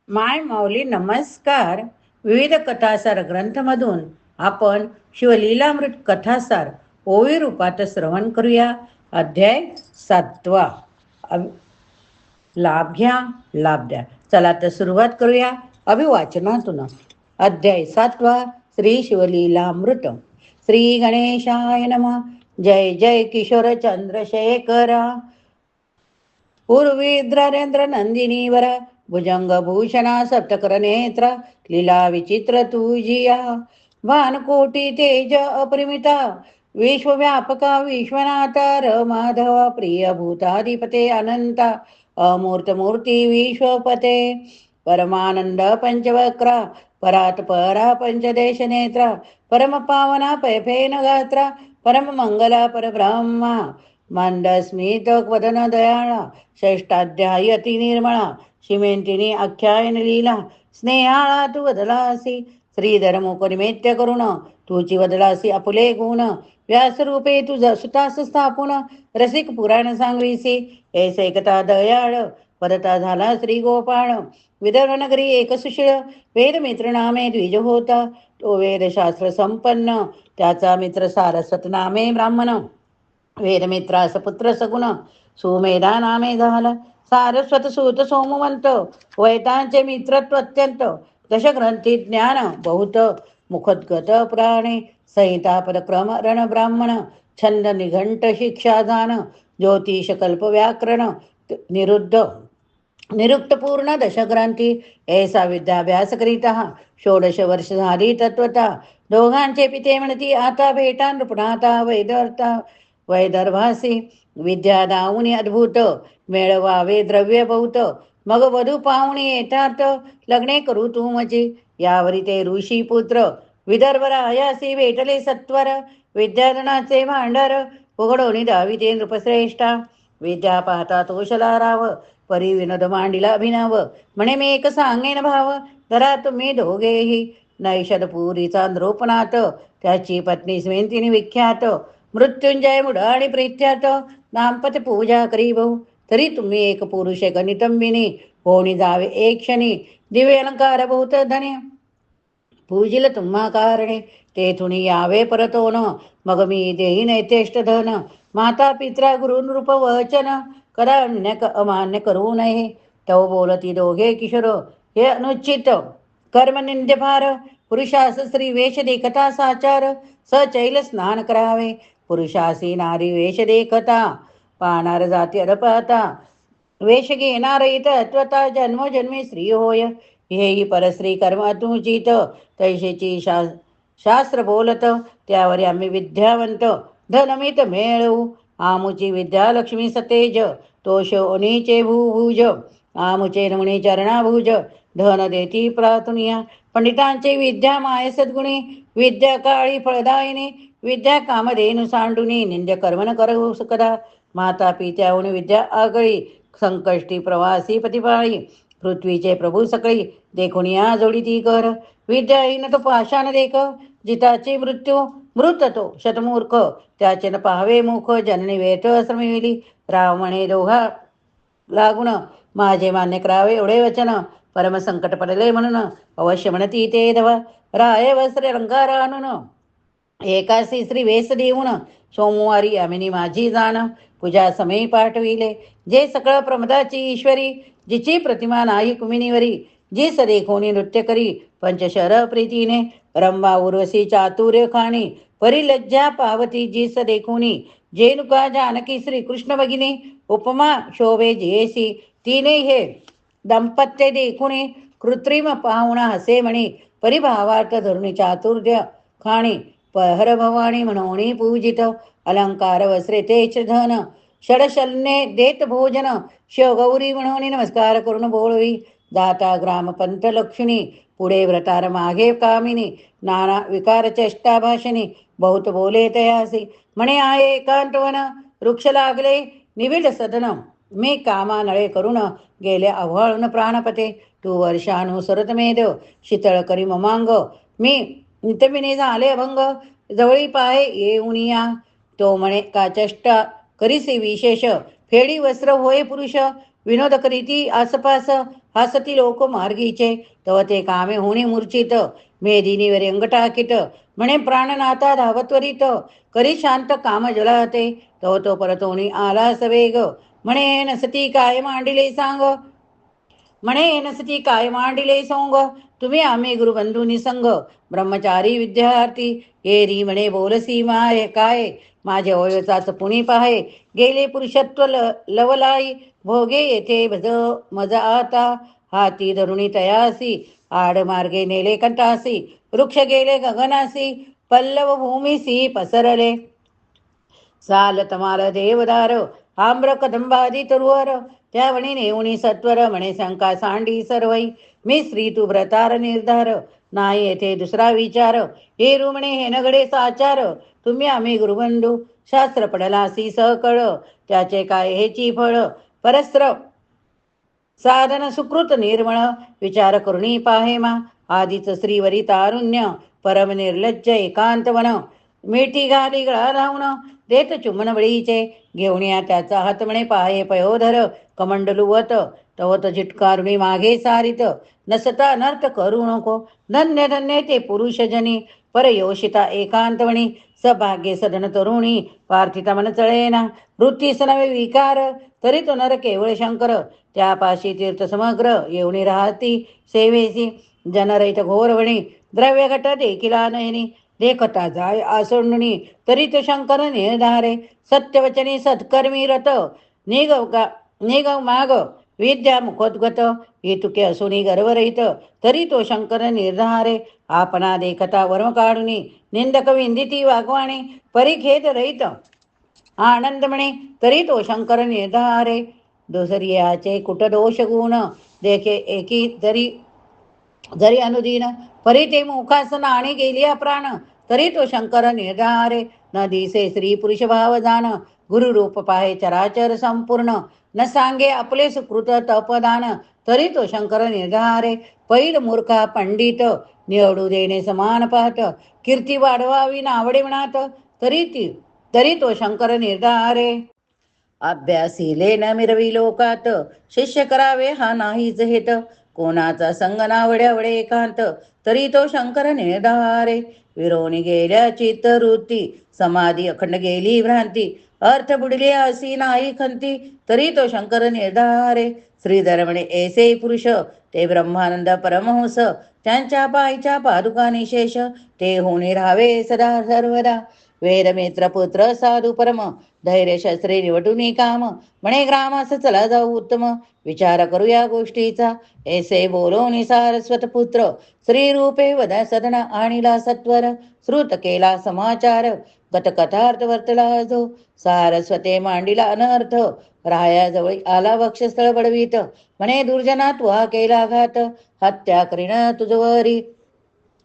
माय माऊली नमस्कार. विविध कथासार ग्रंथमधून आपण शिवलीलामृत कथासार ओवी रूपात श्रवण करूया. अध्याय 7. लाभ घ्या, लाभ द्या. चला तर सुरुवात करूया अभिवाचनातून. अध्याय 7. श्री शिवलीलामृत. श्री गणेशाय नमः. जय जय किशोर चंद्रशेखरा. पूर्वीद्रारेंद्र नंदिनी वर भुजंग भूषणा सप्तकर नेत्र लीला विचित्र तुझिया. भानकोटी तेज अपरिमिता विश्वव्यापका विश्वनाथा माधवा प्रिय भूताधिपते अनंता अमूर्त मूर्ती विश्वपते परमानंद पंचवक्रा परात परा पंचदेश नेत्रा परम पावना पैफेन गात्रा परम मंगला परब्रह्मा मंदस्मित वदन दयाळा षष्टाध्यायी अति निर्मळा शिमेंतिनी आख्यायन लीला स्नेहाळा तू वदलासी श्रीधर मुखनिमित्य करुण तुची वदलासी आपुले गुण व्यासरूपे तुझ सुतास स्थापून रसिक पुराण सांगवीसी ऐसे कथा दयाळ परता झाला श्री गोपाळ विदर्भ नगरी एक सुशीळ वेद मित्र नामे द्विज होता तो वेदशास्त्र संपन्न त्याचा मित्र सारस्वत नामे ब्राह्मण वेदमित्रास पुत्र सगुण सुमेधा नामे झाला सारस्वत सूत सोमवंत वैतांचे मित्रत्व अत्यंत दशग्रंथी ज्ञान बहुत मुखोद्गत पुराणे संहिता पदक्रम रण ब्राह्मण छंद निघंट शिक्षा जान ज्योतिष कल्प व्याकरण निरुद्ध निरुक्त पूर्ण दशग्रंथी ऐसा विद्याभ्यास करीता 16 वर्ष झाली तत्वता दोघांचे पिते म्हणती आता भेटा नृपणाता वैदर्भासी विद्या दावणी अद्भुत मिळवावे द्रव्य बहुत मग वधू पाहुणी येतात लग्ने करू तू मजी यावरी ते ऋषी पुत्र विदर्भ रायासी भेटले सत्वर विद्याधनाचे भांडार उघडोनी दाविते नृपश्रेष्ठा विद्या पाहता तोषला राव परी विनोद मांडिला अभिनव म्हणे मी एक सांगेन भाव धरा तुम्ही दोघेही नैषधपुरीचा नृपनाथ त्याची पत्नी स्वेंतिनी विख्यात मृत्युंजय मुड आणि प्रीत्यात दाम्पत्य पूजा करी भाऊ तरी तुम्ही एक पुरुष एक नितंबिनी होणी जावे एक क्षणी दिव्य अलंकार बहुत धन्य पूजिल तुम्हा कारणे तेथुनी यावे परतोन मग मी देईन यथेष्ट धन माता पित्रा गुरु नृप वचन कदा अन्य अमान्य करू नये तव बोलती दोघे किशोर हे अनुचित कर्म निंद्य फार पुरुषास स्त्री वेश देखता साचार सचैल स्नान करावे पुरुषासी नारी वेश देखता पानार जाती अरपाता वेश घेणार इथ अत्वता जन्मोजन्मी स्त्री होय हेही परस्त्री कर्म अतुचित तैशेची शास्त्र बोलत त्यावर आम्ही विद्यावंत धनमित मेळवू आमुची विद्या लक्ष्मी सतेज तोष ओनीचे भूभुज आमुचे रमणी चरणाभुज धन देती प्रातुनिया पंडितांचे विद्या माय सद्गुणी विद्या काळी फळदायिनी विद्या कामधेनु सांडुनी निंद्य कर्मन करू कदा माता पित्याहून विद्या आगळी संकष्टी प्रवासी प्रतिपाळी पृथ्वीचे प्रभू सकळी देखून या जोडी ती कर विद्याहीन तो पाषाण देख जिताची मृत्यू मृत तो शतमूर्ख त्याचे न पाहावे मुख जननी वेट श्रमिली राव म्हणे दोघा लागून माझे मान्य करावे एवढे वचन परम संकट पडले म्हणून अवश्य म्हणती ते दवा राय वस्त्र रंगार आणून एकासी श्री वेस देऊन सोमवारी आम्ही माझी जाण पूजा समय पाठविले जे सकळ प्रमदाची ईश्वरी जिची प्रतिमा नाही कुमिनीवरी जी सदेखोनी नृत्य करी पंचशर प्रीतीने रंबा उर्वशी चातुर्य खाणी परिलज्जा पावती जी सदेखोनी जेनुका जानकी श्री कृष्ण भगिनी उपमा शोभे जेसी तिने हे दाम्पत्य देखुणे कृत्रिम पाहुणा हसे म्हणे परिभावार्थ धरुणी चातुर्य खाणी हर भवानी म्हणून पूजित अलंकार वस्त्रे तेच धन षडशल्ये देत भोजन शिवगौरी म्हणून नमस्कार करून बोलवी दाता ग्रामपंत लक्ष्मी पुढे व्रतार मागे कामिनी नाना विकार चेष्टा भाषणी बहुत बोले तयासी म्हणे आहे एकांतवन वृक्ष लागले निविड सदन मी कामा नळे करून गेले आव्हाळून प्राणपते तू वर्षानुसरत मेद शीतळ करी ममांग मी नितमिनी झाले अभंग जवळी पाय येऊनिया तो म्हणे का चेष्टा करीसी विशेष फेडी वस्त्र होय पुरुष विनोद करीती आसपास हसती लोक मार्गीचे. तव ते कामे होणे मूर्छित, मेदिनीवर अंग टाकीत. म्हणे प्राणनाथा धावत त्वरित, करी शांत काम जलाते. तव तो परतोनी आला सवेग, म्हणे नसती काय मांडिले सांग. म्हणे नसती काय मांडिले सोंग, तुम्ही आम्ही गुरुबंधू निसंग. ब्रह्मचारी विद्यार्थी एरी म्हणे बोलसी माय काय. माझ्या वयोचाच पुणी पाहे, गेले पुरुषत्व लवलाई. भोगे येथे भज मज आता, हाती धरुणी तयासी. आड मार्गे नेले कंटासी, वृक्ष गेले गगनासी. पल्लव भूमीसी पसरले, साल तमाल देवदार. आम्र कदंबादी तरुवर, त्यावणी नेऊणी सत्वर. म्हणे शंका सांडी सर्वई, मी स्त्री तू व्रतार निर्धार. नाही येथे दुसरा विचार, हे रुमणे हे नगडे साचार. तुम्ही आम्ही गुरुबंधू, शास्त्र पडलासी सकळ. त्याचे काय हेची फळ, परस्त्र साधन सुकृत निर्मळ. विचार करुणी पाहे मा, आधीच श्रीवरी तारुण्य. परम निर्लज्ज एकांतवन, मिठी घाली गळा धावून. देत चुंबन बळीचे, घेऊनिया त्याचा हात. म्हणे पाहे पयोधर कमंडलुवत. तवत झिटकारुणी मागे सारित, नसता अनर्थ करू नको. धन्य धन्य ते पुरुषजनी, परयोषिता एकांतवणी. सभाग्य सदन तरुणी, पार्थिता मन चळेना. वृत्तीस नवे विकार, तरी तो नर केवळ शंकर. त्यापाशी तीर्थ समग्र, येऊनी राहती सेवेसी. जनरहित घोरवणी, द्रव्य घट देखिला नयनी. देखता जाय आसंडणी, तरी तो शंकर निर्धारे. सत्यवचनी सत्कर्मी रत, निगव माग विद्या मुखोद्गत. हेतुके असुनी गर्वरहित, तरी तो शंकर निर्धारे. आपणा देखता वर्म काढुनी, निंदक विंदिती वागवाणी. परिखेद रहित आनंद म्हणे, तरी तो शंकर निर्धारे. दुसर्याचे कुट दोष गुण, देखे एकी जरी जरी अनुदीन. परी ते मुखास नाणे गेलिया प्राण, तरी तो शंकर निर्धारे. न दिसे स्त्री पुरुष भाव जाण, गुरु रूप पाहे चराचर संपूर्ण. न सांगे आपले सुकृत तपदान, तरी तो शंकर निर्धारे. पैल मूर्खा पंडित, निवडू देणे समान पाहत. कीर्ती वाढवावी नावडे म्हणत, तरी तो शंकर निर्धारे. अभ्यासीले न मिरवी लोकात, शिष्य करावे हा नाहीच हेत. कोणाचा संग नावड्यावडे एकांत, तरी तो शंकर निर्धारे. विरोणी गेल्या चित्तवृत्ती, समाधी अखंड गेली भ्रांती. अर्थ बुडले असी नाही खंती, तरी तो शंकर निर्धारे. श्रीधर म्हणे ऐसे पुरुष, ते ब्रह्मानंद परमहंस. त्यांच्या पायच्या पादुका निशेष, ते होणे राहावे सदा सर्वदा. वेदमित्र पुत्र साधू परम, धैर्य शस्त्रे निवटून काम. म्हणे ग्रामास चला जाऊ उत्तम, विचार करू या गोष्टीचा. ऐसे बोलोनी सारस्वत पुत्र, श्री रूपे वद सदन आणिला सत्वर. श्रुत केला समाचार, गतकथार्थ वर्तला जो. सारस्वते मांडिला अनर्थ, रायाजवळ आला वक्षस्थळ बडवीत. म्हणे दुर्जना तुहा केला घात, हत्या करीन तुझवरी.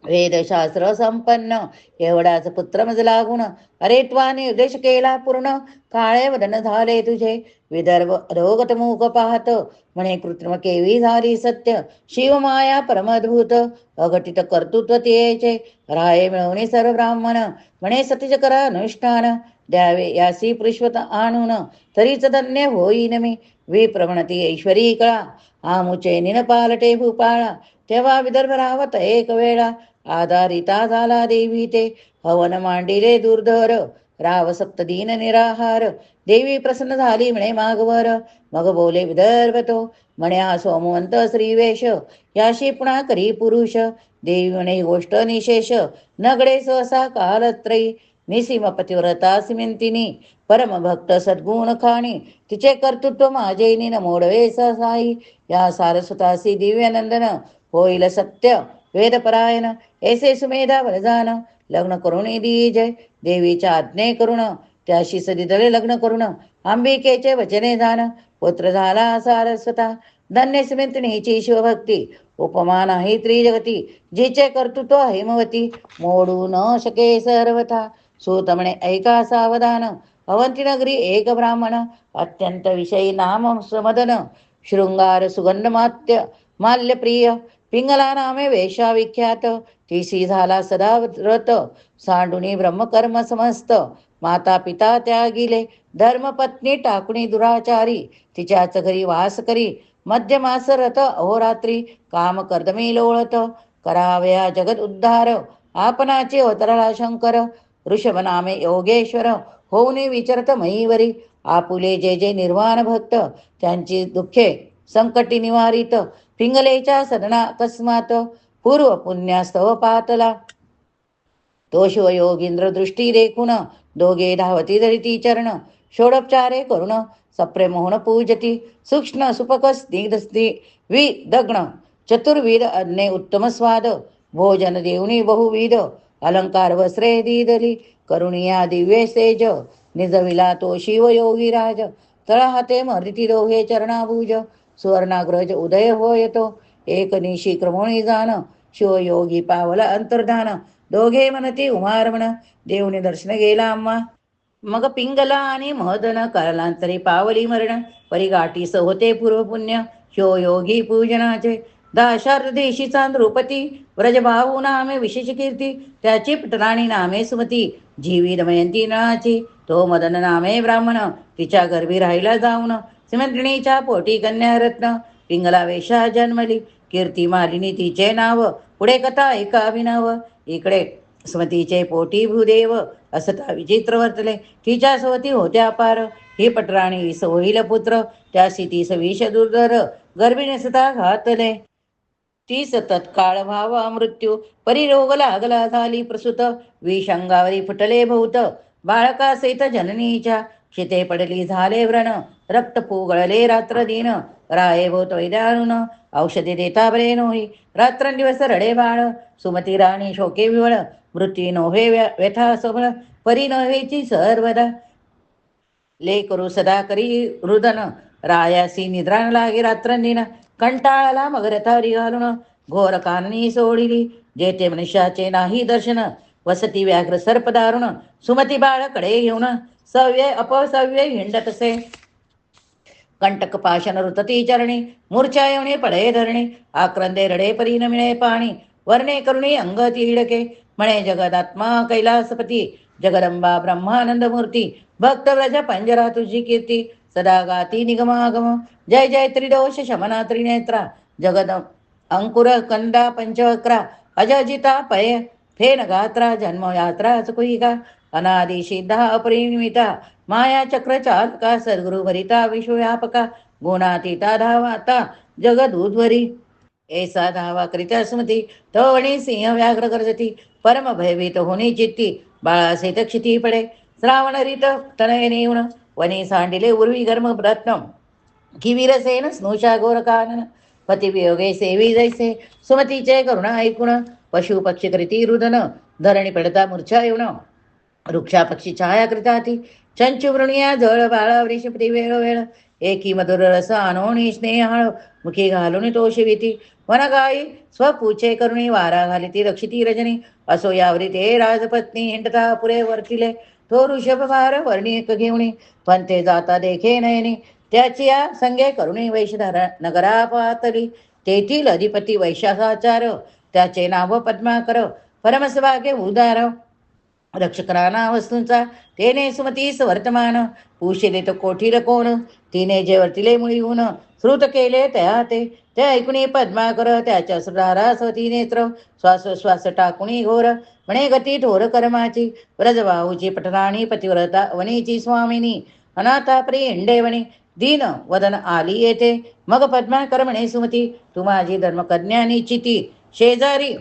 वेदशास्त्र संपन्न, एवढाच पुत्र मज लागून. अरे त्वा निर्देश केला पूर्ण, काळे वदन झाले तुझे. विदर्भ अधोगत मूक पाहत, म्हणे कृत्रिम केवी झाली सत्य. शिवमाया परमद्भूत, अघटित कर्तृत्व तेचे. राये मिळवणे सर्व ब्राह्मण, म्हणे सत्यज करा अनुष्ठान. द्यावे यासी पुरुषवत आणून, तरीच धन्य होईन मी. विप्रमणती ऐश्वरी कळा, आमुचे निन पालटे भूपाळा. तेव्हा विदर्भ रावत एक वेळा, आधारिता झाला देवी ते. हवन मांडिले दुर्धर, राव सप्तदीन निराहार. देवी प्रसन्न झाली म्हणे मागवर, मग बोले विदर्भ तो. म्हणे हा सोमवंत श्रीवेश, याशी पुन्हा करी पुरुष. देवी म्हणे ही गोष्ट निशेष, नगडे सहसा कालत्रयी. निसीम पतिव्रता सिमेंतिनी, परम भक्त सद्गुण खाणी. तिचे कर्तृत्व माझे निन मोडवे साई. या सारस्वतासी दिव्यानंदन, होईल सत्य वेदपरायण. ऐसे सुमेधा वरदान, लग्न करून दीजय. देवीच्या आज्ञे करून, त्याशी सदितले लग्न करून. अंबिकेचे वचने जाण, पुत्र झाला सारस्वता. धन्य स्मितनीची शिवभक्ती, उपमा नाही त्रिजगती. जिचे कर्तृत्व हेमवती, मोडू न शके सर्वथा. सूत म्हणे ऐका सावधान, अवंती नगरी एक ब्राह्मण. अत्यंत विषयी नाम समदन, शृंगार सुगंध माल्यप्रिय. पिंगला नामे वेशा विख्यात, तिसी झाला सदा व्रत. सांडुनी ब्रह्मकर्म समस्त, माता पिता त्यागिले, धर्मपत्नी टाकुणी दुराचारी, तिच्याच घरी वास करी, मध्यमास रथ अहोरात्री, काम कर्दमी लोळत, करावया जगत उद्धार, आपणाचे अवतरला शंकर, ऋषभ नामे योगेश्वर, होऊनी विचरत मईवरी, आपुले जे जे निर्वाण भक्त, त्यांची दुःखे संकटी निवारित, पिंगलेच्या सदना अकस्मात, पूर्व पुण्यास्तव पातला, तो शिवयोगींद्र दृष्टी देखून, दोघे धावती धरिती चरण, षोडोपचारे करुण, सप्रेम होऊन पूजती, सूक्ष्म सुपक स्निग्ध विदग्न, चतुर्विध अन्ने उत्तम स्वाद, भोजन देवनी बहुविध, अलंकार वस्त्रे दीदली, करुणिया दिव्य सेज, निजविला तो शिवयोगी राज, तळहाते मर्दिती दोघे चरणाभुज, सुवर्णाग्रज उदय होयतो, एक निशी क्रमोणी जाण, शिवयोगी पावला अंतर्धान, दोघे म्हणती उमारमण, देवने दर्शन गेला आम्हा, मग पिंगला आणि महदन, कालांतरी पावली मरण, परिगाठीस होते पूर्व पुण्य, शिवयोगी पूजनाचे, दाशार्थ देशीचा नृपती, व्रजभाऊ नामे विशेष कीर्ती, त्याची पटराणी नामे सुमती, जीवी दमयंती नाची, तो मदन नामे ब्राह्मण, तिच्या गर्भी राहिला जाऊन, सिमंत्रिणीच्या पोटी कन्या रत्न, पिंगला वेशा जन्मली, कीर्ती मालिनी तिचे नाव, पुढे कथा एका अभिनव, इकडे स्मतीचे पोटी भूदेव, असता विचित्र वर्तले, तिच्या सवती होत्या पार, ही पटराणी होईल पुत्र, त्यासी तीस विष दुर्धर, गर्भिणी सता घातले, तीस तत्काळ व्हावा मृत्यू, परिरोग लागला झाली प्रसूत, विष अंगावरी फुटले भूत, बाळका सहित जननीच्या, शिते पडली झाले व्रण, रक्त पुगळले रात्र दिन, राये भोत वैद्यानुन, औषधे देता बरे नोही, रात्रंदिवस रडे बाळ, सुमती राणी शोके विवळ, मृत्यू नोहे व्यथा सबळ, परी नव्हेची सर्वदा, ले करू सदा करी रुदन, रायासी निद्राण लागे रात्रंदिन, कंटाळाला मग रथावरी घालून, घोर काननी सोडिली, जेथे मनुष्याचे नाही दर्शन, वसती व्याघ्र सर्प दारुण, सुमती बाळकडे घेऊन, सव्य अपसव्य हिंडतसे, कंटक पाशन रुतती चरणी, मूर्छा येऊने पडे धरणी, आक्रंदे रडे परी न मिळे पाणी, वर्णे करुणी अंग तिडके, म्हणे जगदात्मा कैलासपती, जगदंबा ब्रह्मानंद मूर्ती, भक्त व्रज पंजरा तुझी कीर्ती, सदा गाती निगमागम, जय जय त्रिदोष शमना त्रिनेत्रा, जगद अंकुर कंदा पंचवक्रा, अजजिता पय फेन गात्रा, जन्म यात्रा चुकुईका, अनादि सिद्धा अपरिमिता, माया चक्र चालका, सद्गुरु भरिता विश्वव्यापका, गुणातीता धावाता जगदूध्वरी, ऐसा धावा करिता स्मृती, तवणी सिंह व्याघ्र गर्जती, परम भयभीत होणी चित्ती, बाळासहित क्षिती पडे, श्रावण रीत तनय नेऊन, वनी सांडिले उर्वी गर्म रत्न, किवीरसेन स्नुषा गोरकानन, पतिवियोगे सेवी जैसे, सुमतीचे करुणा ऐकुण, पशु पक्षी करीती रुदन, धरणी पडता मूर्छा येऊन, वृक्षा पक्षी छाया कृताती, चंचू वृणिया जळ बाळा वृषपती वेळोवेळ, एकी मधुर रस आणोणी स्नेहाळ, मुखी घालून तो शिविती, वनगाई स्वपूचे करुणी, वारा घालिती रक्षिती रजनी, असो यावरी ते राजपत्नी, हिंडता पुरे वर्तिले, तो ऋषभ भार वर्णिक घेऊणी, पण ते जाता देखे नयनी, त्याची या संगे करुणी वैशधर नगरा पातली, तेथील अधिपती वैशाखाचार, त्याचे नाव पद्माकर, परमसभागे उदार, रक्षकराना वस्तूंचा, तेने सुमतीस वर्तमान, पूशिले तो कोठील कोण, तिने जे वर्तिले मुळी ऊन, श्रुत केले त्या ते ऐकुणी पद्माकर, त्याच्या सुधारा स्वती नेत्र, श्वास टाकुणी घोर, म्हणे गती थोर कर्माची, व्रजबाहूची पटराणी, पतिव्रता वनीची स्वामिनी, अनाथा प्रिय इंडेवणी, दीन वदन आली येते, मग पद्माकर म्हणे सुमती, तू माझी धर्मकन्या निश्चिती, शेजारी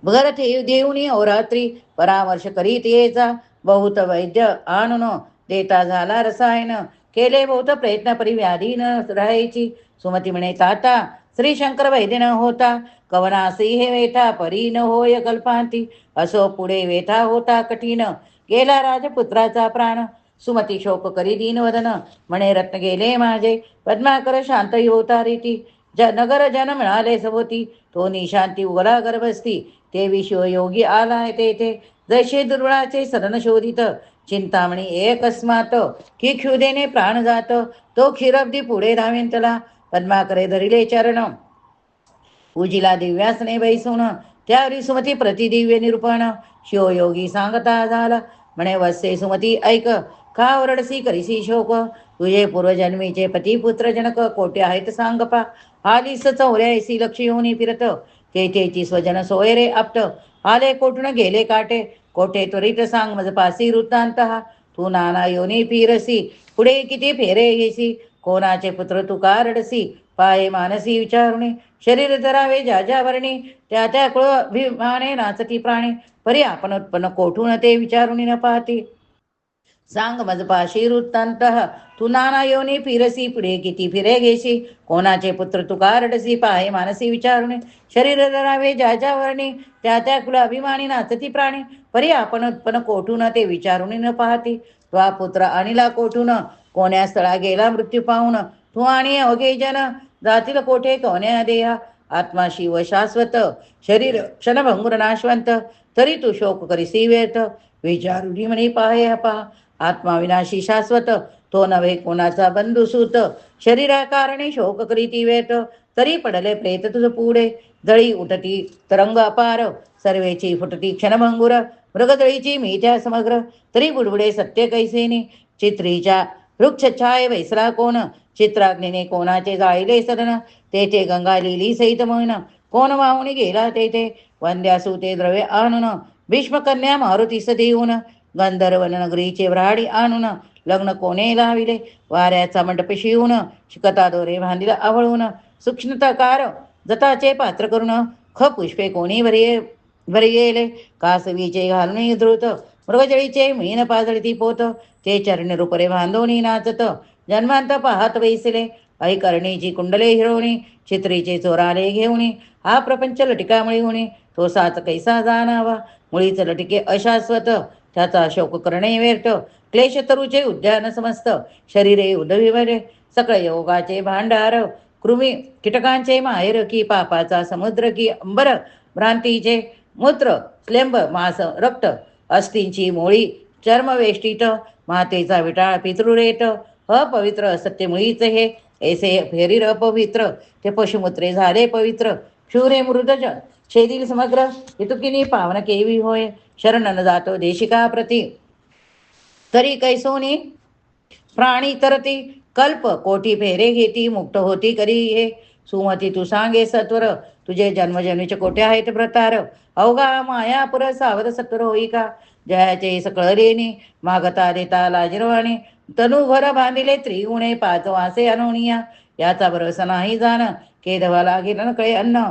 घर देऊनी अवरात्री, परामर्श करीत येचा, बहुत वैद्य आणून देता झाला रसायन, केले बहुत प्रयत्न परी व्याधी न राहायची, सुमती म्हणे ताता, श्री शंकर वैद्य न होता, कवनासी हे वेथा परी न होय कल्पांती, असो पुढे वेथा होता कठीण, गेला राजपुत्राचा प्राण, सुमती शोक करी दीनवदन, म्हणे रत्न गेले माझे, पद्माकर शांत होता रीती, नगर जन मिळाले सभोती, तो निशांती उघडा गर्भस्ती, ते विश्वयोगी आलाय तेथे, जैसे दुर्बळाचे सदन शोधित, चिंतामणी एकस्मात, की क्षुदेने प्राण जात, तो क्षीरब्दी पुढे धावेंतला, पद्माकरे धरिले चरण, पूजिला दिव्यासने बैसून, त्यावरी सुमती प्रतिदिव्य निरूपण, शिवयोगी सांगता झाला, म्हणे वत्से सुमती ऐक, का ओरडसी करीसी शोक, तुझे पूर्वजन्मीचे पतिपुत्र जनक कोटे आहेत सांग पा, आलीस चौऱ्याऐशी लक्ष येऊन फिरत, केचेची स्वजन सोय रे आप्त, आले कोठून गेले काटे, कोठे त्वरित सांग मज पासी वृत्तांत हा, तू नाना योनी फिरसी, पुढे किती फेरे घेसी, कोणाचे पुत्र तू का रडसी, पाये मानसी विचारुणे, शरीर धरावे ज्या ज्या वर्णी, त्या त्या कुळ अभिमाने नाचती प्राणी, परी आपण उत्पन्न कोठून ते विचारुणी न पाहती, सांग मज पाशी वृत्तांत, तू नाना योनी फिरसी, पुढे किती फिरे घेशी, कोणाचे पुत्र तुका रडसी, पाहे मानसी विचारुणे, शरीर धरावे ज्या ज्या वर्णी, त्या त्या कुल अभिमानी नाचती प्राणी, परी आपण उत्पन्न कोठून ते विचारुणी न पाहती, त्वा पुत्र अनिला कोठून, कोण्या स्थळा गेला मृत्यू पाहून, तू आणि अवघे जन जातील कोठे कोण्या देहा, आत्मा शिव शाश्वत, शरीर क्षणभंगुर नाशवंत, तरी तू शोक करीसी व्यर्थ, विचारुनी म्हणी पाहे पहा, आत्मा विनाशी शाश्वत, तो नव्हे कोणाचा बंधुसूत, शरीरा कारणे शोक करीती व्यर्थ, तरी पडले प्रेत तुझ पुढे, दळी उठती तरंग अपार, सर्वेची फुटती क्षणभंगुर, मृगदळीची मिथ्या समग्र, तरी बुडबुडे सत्य कैसेने, चित्रीच्या वृक्ष छाय वैसला कोण, चित्राग्नीने कोणाचे जाळीले सदन, तेथे गंगा लिहिली सहित मोहन, कोण वाहुणी गेला तेथे, वंद्यासू ते द्रव्य आणून, भीष्मकन्या मारुतीस देऊन, गंधर्वन नगरीचे व्राडी आणून, लग्न कोणे लाविले, वाऱ्याचा मंडप शिवून, शिकता दोरे बांधिला आवळून, सूक्ष्मताकार जताचे पात्र करून, ख पुष्पे कोणी भरियेले, कासवीचे घालून द्रुत, मृगजळीचे मीन पाजळती पोत, ते चरण रूपरे बांधोनी नाचत, जन्मांत पाहत वैसले, ऐकरणीची कुंडले हिरवणी, चित्रीचे चोराले घेऊनी, हा प्रपंच लटिकामुळे होणे, तो साच कैसा जाणावा, मुळीच लटिके अशाश्वत, त्याचा शोक करणे व्यर्थ, क्लेश तरुचे उद्यान समस्त, शरीरे उदविवरे, सकळ योगाचे भांडार, कृमी कीटकांचे माहेर, की पापाचा समुद्र, की अंबर भ्रांतीचे मूत्र, स्लेंब मांस रक्त, अस्थिंची मोळी चर्मवेष्टित, मातेचा विटाळ पितृरेत, अपवित्र असत्य मुळीच हे, ऐसे फेरीर अपवित्र, ते पशुमूत्रे झाले पवित्र, क्षुरे मृदज छेदील समग्र, हितुकिनी पावन केवी होय, शरण न जातो देशिका प्रती, तरी कैसोनी प्राणी तरती, कल्प कोटी फेरे घेती, मुक्त होती करी हे, सुमती तू सांगे सत्वर, तुझे जन्मजन्मीचे कोटे आहेत प्रतार, अवघा मायापुर सावध सत्वर होई का, जयाचे सकळ रेणी, मागता देता लाजिरवाणी, तनुभर बांधिले त्रिगुणे, पाच वासे अनोनिया, याचा भरोसा नाही जाण, केदवा लागेल न कळे अन्न,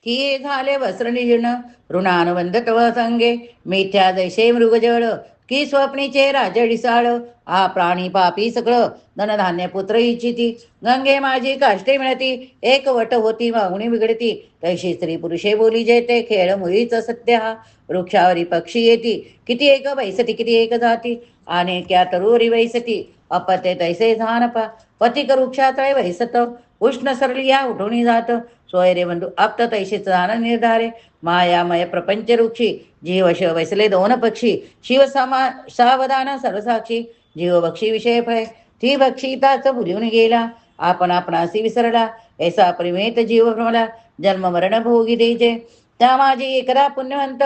की झाले वस्त्र निजीर्ण, ऋणानुबंध तव संगे, मिथ्या जैसे मृगजळ, की स्वप्नीचे राजडिसाळ, आ प्राणी पापी सगळं, धनधान्य पुत्र इच्छिती, गंगे माझी काष्टे मिळती, एक वट होती मागुणी बिघडती, तैशी स्त्री पुरुषे बोली जेते, खेळ मुळीच सत्य हा, वृक्षावरी पक्षी येती, किती एक वैसती किती एक जाती, आणि क्या तरुवरी वैसती, अपते तैसे झानपा, पतिक वृक्षातळे वैसत, उष्ण सरली या उठून जात, सोयरे बंधू आप्त तैशीच जाण निर्धारे, मायामय प्रपंच वृक्षी, जीवश वैसले दोन पक्षी, शिव सावधान सर्वसाक्षी, जीव बक्षी विषय भय, ती बक्षीताच भुलून गेला, आपण आपणासी विसरला, ऐसा प्रेमेत जीव भ्रमला, जन्म मरण भोगी द्यायचे, त्या माझी एकदा पुण्यवंत,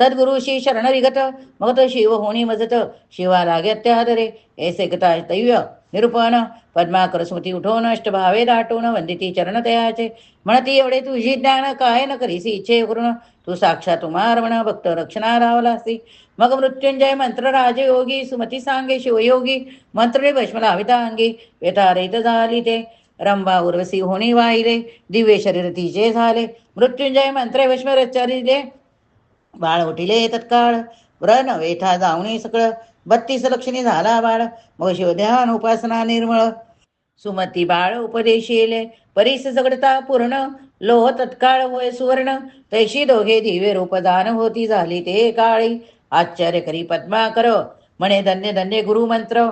सद्गुरुशी शरण विगत, मग तो शिव होणी मजत, शिवा लागे अत्यादरे, ऐसे गता दैव्य निरूपण, पद्माकर स्मृती उठवून अष्टभावे दाटून, वंदिती चरण तयाचे, म्हणती एवढे तुझी ज्ञान काय न करीसी इच्छे करून, तू साक्षात उमारवण भक्त रक्षणा रावलासी, मग मृत्युंजय मंत्र राजयोगी, सुमती सांगे शिवयोगी, मंत्रे भस्म लाविता अंगी, व्यथा रेत झाली ते, रंभा उर्वशी होणी वाहिले, दिव्य शरीर तिचे झाले, मृत्युंजय मंत्रे भस्म रचारिले, बाळ उठिले तत्काळ, व्रण वेथा जावणी सकळ, 32 लक्षणी झाला बाळ, मग शिवध्यान उपासना निर्मळ, सुमती बाळ उपदेशिले, परीस जगडता पूर्ण, लोह तत्काळ होय सुवर्ण, तैशी दोघे दिव्य रूपदान होती झाली ते काळी, आश्चर्य करी पद्माकर, म्हणे धन्य धन्य गुरुमंत्र,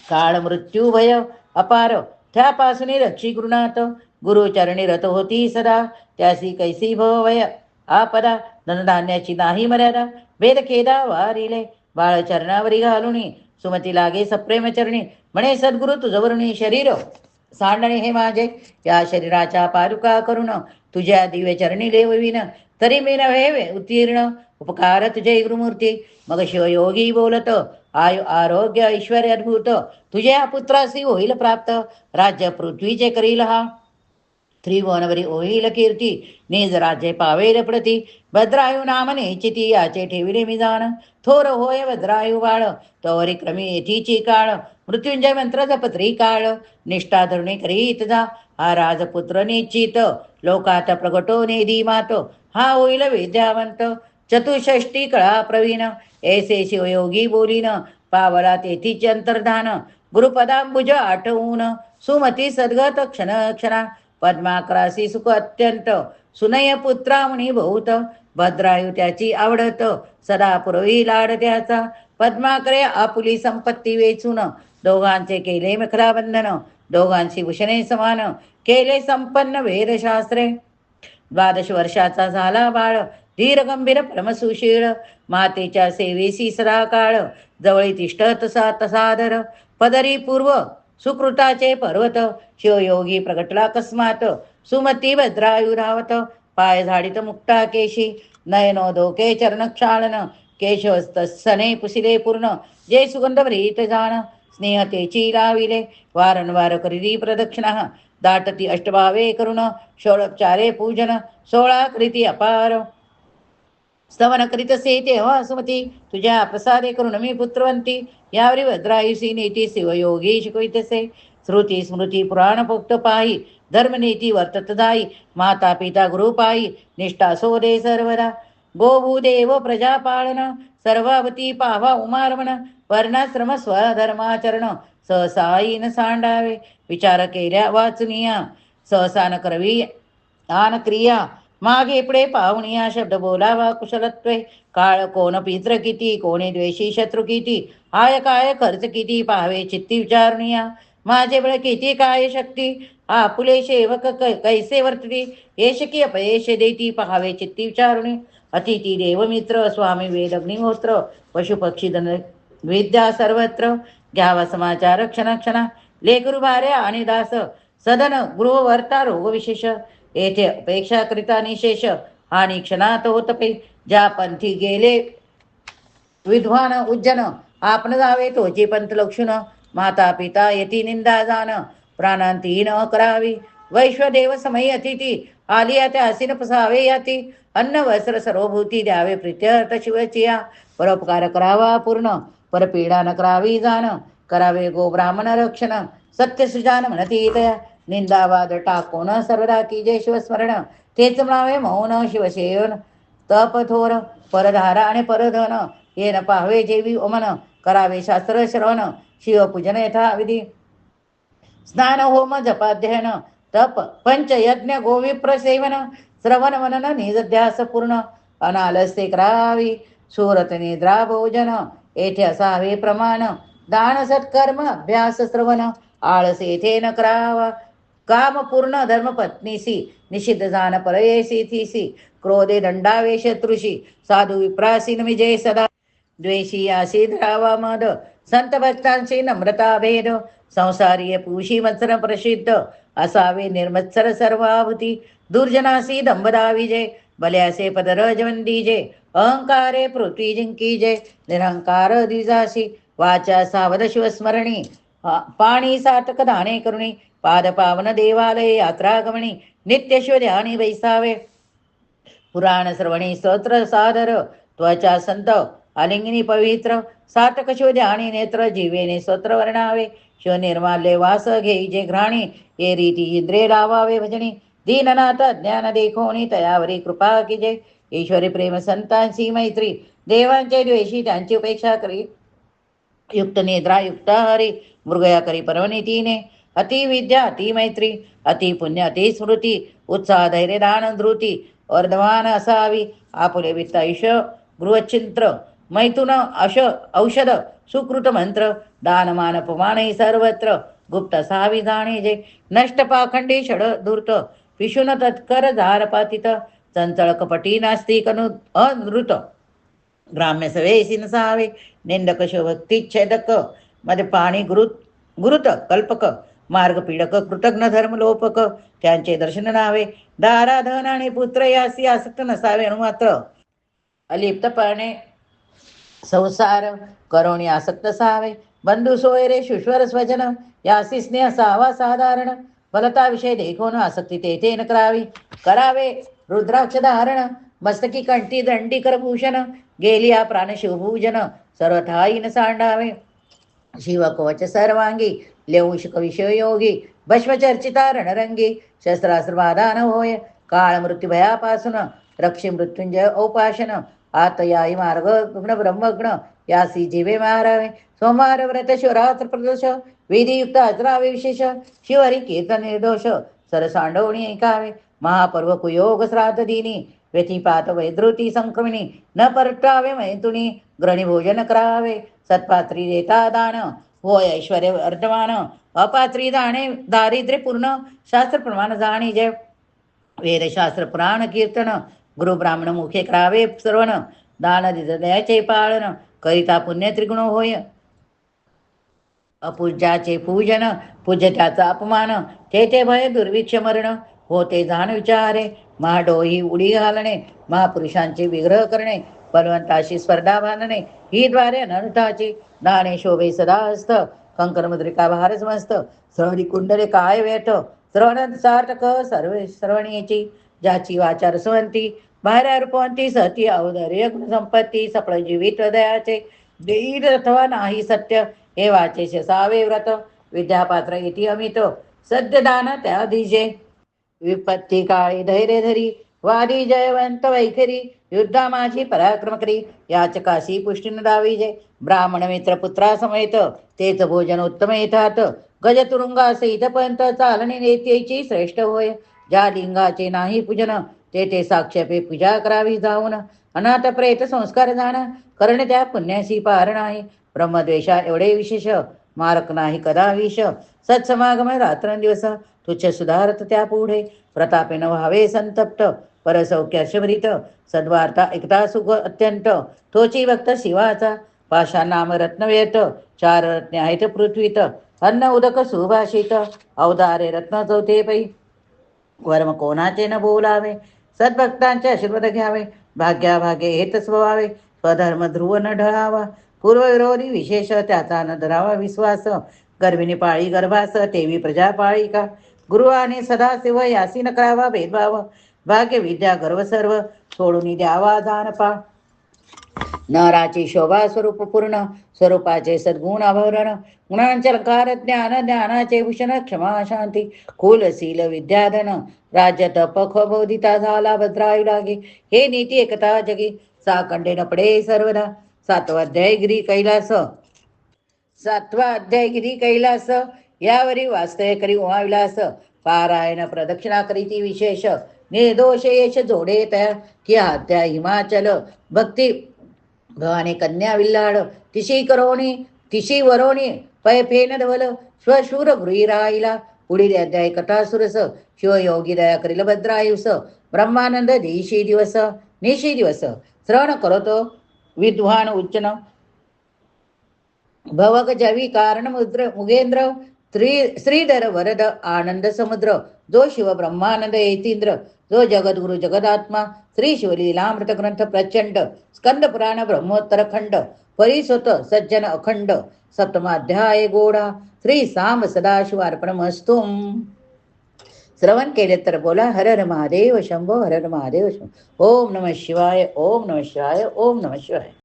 काळ मृत्यू भय अपार, त्यापासून रक्षी गृणात, गुरुचरणी रत होती सदा, त्यासी कैसी भवय आपदा, धनधान्याची नाही मर्यादा, भेद खेदा वारिले, बाळ चरणावरी घालुनी, सुमती लागे सप्रेम चरणी, म्हणे सद्गुरु तुझवरुणी शरीर सांडणे हे माझे, या शरीराच्या पारुका करून, तुझ्या दिव्य चरणी लेवविन, तरी मी नव्हे उत्तीर्ण उपकार तुझे गुरुमूर्ती. मग शिवयोगी बोलत, आरोग्य ऐश्वर्य अद्भुत तुझ्या पुत्रासी होईल प्राप्त. राज्य पृथ्वीचे करील हा त्रिभुवनवरी होईल कीर्ती. निज राज्य पावेल प्रती. भद्रायू नाम नेचिती याचे ठेविले मी जाण. थोर होय भद्रायू बाळ तोवरी क्रमी येथीची काळ. मृत्युंजय मंत्र जपत्री काळ निष्ठा धरुणी करीत जा. हा राजपुत्र निश्चित लोकात प्रगटो नेदी मात. हा होईल विद्यावंत चतुष्षष्टी कळा प्रवीण. ऐसे शिवयोगी बोलीन पावला तेथीचे अंतर्धान. गुरुपदांबुज आठवून सुमती सद्गत क्षण क्षणा. पद्माकरासी सुख अत्यंत सुनय पुत्रा म्हणी बहुत. भद्रायू त्याची आवडत सदा पुरवी लाड त्याचा. पद्माकरे आपुली संपत्ती वेचून दोघांचे केले मखरा बंधन. दोघांची भूषणे समान केले संपन्न वेदशास्त्रे. 12 वर्षाचा झाला बाळ धीर गंभीर परमसुशीळ. मातेच्या सेवेसी सदा काळ जवळी तिष्ठ तसा तसादर. पदरी पूर्व सुकृताचे पर्वत शिवयोगी प्रगटला अकस्मात. सुमती भद्रायू धावत पाय झाडीत मुक्ता केशी. नयनो दोके चरण क्षालन केशवस्तने पुसिले पूर्ण. जे सुगंध भरीत जाण स्नेहतेची लाविले वारंवार करिली प्रदक्षिणा. दाटती अष्टभावे करुण षोडोपचारे पूजन 16 करीती अपार. स्तवन करीत से तेव्हा सुमती तुझ्या प्रसादे करून मी पुत्रवंती. यावरी भद्रायुसी नीती शिवयोगी शिकवितसे. श्रुती स्मृती पुराण पोक्त पाही धर्मनीती वर्तत दाई. माता पिता गुरु पायी निष्ठा सोदे सर्वदा. गोभूदेव प्रजा पाळन सर्वावती पावा उमारमण. वर्णाश्रम स्वधर्माचरण सहसाई न सांडावे. विचार केल्या वाचनिया सहसा न करवी आन क्रिया. मागे पुढे पाहुणिया शब्द बोलावा कुशलत्वे. काळ कोण पित्र किती कोणी द्वेषी शत्रू किती. आय काय खर्च किती पाहावे चित्ती विचारणिया. माझे बळ किती काय शक्ती आपुले सेवक कैसे वर्तती. यश की अपयश देती पाहावे चित्ती विचारुणी. अतिथी देवमित्र स्वामी वेद अग्निहोत्र पशुपक्षी धन विद्या सर्वत्र. घ्यावा समाचार क्षण क्षणा लेकरू भार्या आणि दास. सदन गृहवर्ता रोग विशेष येथे अपेक्षा करिता निशेष. आणि क्षणात होत पे ज्या पंथी गेले विद्वान उज्जन. आपण जावे तोची पंथ लक्षण. माता पिता येती निंदा जाण प्राणांती न करावी. वैश्वदेव समय अतिथी आलिया त्या असीन पसावे याती. अन्न वस्त्र सर्वभूती द्यावे प्रित्यर्थ शिवचिया. परोपकार करावा पूर्ण परपीडा न करावी जाण. करावे गो ब्राह्मण रक्षण सत्य सुजान म्हणती तया. निंदावाद टाकोन सर्वदा की जय शिवस्मरण. तेच म्हणावे मौन शिवसेवन तपथोर. परधारा आणि परधन येन पाहावे जेवी ओमन. करावे शास्त्र श्रवण शिवपूजन यथाविधी. स्नान होम जपाध्ययन तप पंचयज्ञ गोविप्र सेवन. श्रवण मनन निजध्यास पूर्ण. अनालस्ये करावी सुरत निद्रा भोजन. येथे असावे प्रमाण. दान सत्कर्म अभ्यास श्रवण आळस येथे न करावा. काम पूर्ण धर्मपत्नीसी निषिद्ध जान परयेसी थीसी. क्रोधे दंडावे शत्रुषी साधू विप्रासी नमिजे सदा. द्वेषी आसी धरावा मद संत भक्तांची नम्रता भेद. संसारीय पुरुषी मत्सर प्रसिद्ध असावे निर्मत्सर सर्वाभूती. दुर्जनासी दंभदा विजय बल्यासे पदरजवंदीजे. अहंकारे पृथ्वी जिंकीजे निरंकार द्विजासी. वाचा सावध शिवस्मरणी पाणी सातक दाणे करुणी. पाद पावन देवालय यात्रा गमणी नित्य शिव ध्यानी बैसावे. पुराण श्रवणी स्तोत्र सादर त्वचा संत आलिंगिनी पवित्र. सातक शिव ध्यानी नेत्र जीवेने स्तोत्र वर्णावे. शिव निर्माल्य वास घेईजे घ्राणी ये रीती इंद्रिय लावावे भजनी. दीननाथ ज्ञान देखोनी तयावरी कृपा कीजे. ईश्वरी प्रेम संतांची मैत्री देवांचे द्वेषी त्यांची उपेक्षा करी. युक्त निद्रा युक्त हरी मृगया करी परवनितीने. अति विद्या अति मैत्री अति पुण्य अति स्मृती. उत्साह धैर्य दान धृती वर्धमान असावी. आपुले वित्त आयुष्य गृहचिंत्र मैथुन औषध सुकृत मंत्र. दानमान पुमाने सर्वत्र गुप्त असावी जाणे जे. नष्ट पाखंडी षड धूर्त पिशुन तत्कर झारपातित. चंचळ कपटी नास्तिक अनृत ग्राम्य सवेसी नसावे. निंदक शोभक्तिच्छेदक मध्ये पाणी गुरुत कल्पक मार्ग पीडक कृतज्ञ धर्म लोपक त्यांचे दर्शन नावे. दाराधन आणि पुत्र यासी आसक्त नसावे अनुमात्र. अलिप्तपणे संसार करोणी आसक्त सावे. बंधू सोयरे शुश्वर स्वजन यासी स्नेह सावा साधारण. फलता विषय देखून आसक्ती तेथे न करावे रुद्राक्ष धारण. मस्तकी कंठी दंडी करभूषण गेली या प्राण शिवभूजन. सर्वथाई न सांडावे शिवकवच सर्वांगी. लेऊशक विषय योगी भस्मचर्चिता रणरंगी. शस्त्रास्त्र बाधा न होय काळ मृत्यू भयापासून. रक्षी मृत्युंजय औपाशन आतयाई मार्ग गुण ब्रह्मग्न यासी जीवे मारावे. सोमवार व्रत शिवरात्र प्रदोष विधियुक्त आचरावे विशेष. शिवहरी कीर्तन निर्दोष सरसांडवणी ऐकावे. महापर्व कुयोग श्राद्ध दिनी व्यथिपात वैद्रुती संक्रमिणी. न परटावे मैथुनी ग्रहणी भोजन करावे. सत्पात्री देता दान होय ऐश्वर्य वर्धमान. अपात्री दाणे दारिद्र्य पूर्ण शास्त्र प्रमाण जाणी जय. वेदशास्त्र पुराण कीर्तन गुरु ब्राह्मण मुखे करावे श्रवण. दान दयाचे पाळन करिता पुण्य त्रिगुण होय. अपूज्याचे पूजन पूज्य त्याचा अपमान. तेथे भय दुर्भिक्ष मरण होते जाण विचारे. महाडोही उडी घालणे महापुरुषांचे विग्रह करणे. बलवंताशी स्पर्धा बांधणे ही द्वारे अनर्थाची. दाणे शोभे सदा असत कंकर मुद्रिका भारच मस्त. श्रवणी कुंडले काय व्यथ श्रवण सार्थक सर्व श्रवणीची. ज्याची वाचा रसवंती बाहेर रूपवंती सती औदर्य संपत्ती. सफळ जीवित हृदयाचे देईल अथवा नाही सत्य. हे वाचे शसावे व्रत विद्यापात्र इति अमित. सद्य दान त्या दिजे विपत्ती काळी धैर्य धरी. वादी जयवंत वैखरी युद्धा माझी पराक्रम करी. याचकाशी पुष्टी न दावी जय. ब्राह्मण मित्र पुत्रा समेत तेच भोजन उत्तम येतात. गजतुरुंगा सहित पंत चालणे नेत्याची श्रेष्ठ होय. ज्या लिंगाचे नाही पूजन तेथे साक्षेपे पूजा करावी जाऊन. अनाथ प्रेत संस्कार जाण करणे त्या पुण्याशी पार नाही. ब्रह्मद्वेषा एवढे विशेष मारक नाही कदा विष. सत्समागम रात्रंदिवस तुच्छ सुधारत त्या पुढे. प्रतापे न व्हावे संतप्त परसौख्याशभरित. सद्वार्ता एकता सुख अत्यंत तोची भक्त शिवाचा. पाषाण नाम रत्न व्यत चार रत्ने आहेत पृथ्वीत. अन्न उदक सुभाषित औदारे रत्न चौथे पै. वर्म कोणाचे न बोलावे सद्भक्तांचे आशीर्वाद घ्यावे. भाग्याभागे हेत स्वभावे स्वधर्म ध्रुव न ढळावा. पूर्वविरोधी विशेष त्याचा न धरावा विश्वास. गर्भिणी पाळी गर्भास तेवी प्रजा पाळी का. गुरु आणि सदाशिव यासी न करावा भेदभाव. भाग्य विद्या गर्व सर्व सोडून द्यावा जानपा. नराची शोभा स्वरूप पूर्ण स्वरूपाचे सद्गुण आभरण. गुणांचे अलंकार ज्ञान ज्ञानाचे भूषण क्षमा शांती. कुलशील विद्याधन राज्य तप बोधिता झाला भद्रायु लागे. हे नीती एकता जगी साकंडे नपडे सर्वदा. सातवा अध्याय गिरी कैलास यावरी वास्तव्य करी उमाविलास. पारायण प्रदक्षिणा करीती विशेष निर्दोष यश जोडे तया. की हात्या हिमाचल भक्ती भवानी कन्या विल्लाड. तिशी वरोणी पै फेन धवल स्वशूर गृही राहिला. पुढील अध्याय कथा सुरस शिवयोगी दया करील भद्रायुस. ब्रह्मानंद दिशी दिवस निशी दिवस श्रवण करतो विद्वान उच्चन. भवक जवी कारण मुगेंद्र श्रीधर वरद आनंद समुद्र. जो शिव ब्रह्मानंद येतींद्र जो जगद्गुरु जगदात्मा. श्री शिवलीलामृत ग्रंथ प्रचंड स्कंद पुराण ब्रह्मोत्तर खंड परिसोत सज्जन अखंड. सप्तमाध्याय गोडा. श्री साम सदाशिव अर्पणमस्तु. श्रवण केले तर बोला हर हर महादेव शंभो हर हर महादेव शंभो. ओम नमः शिवाय ओम नमः शिवाय ओम नमः शिवाय.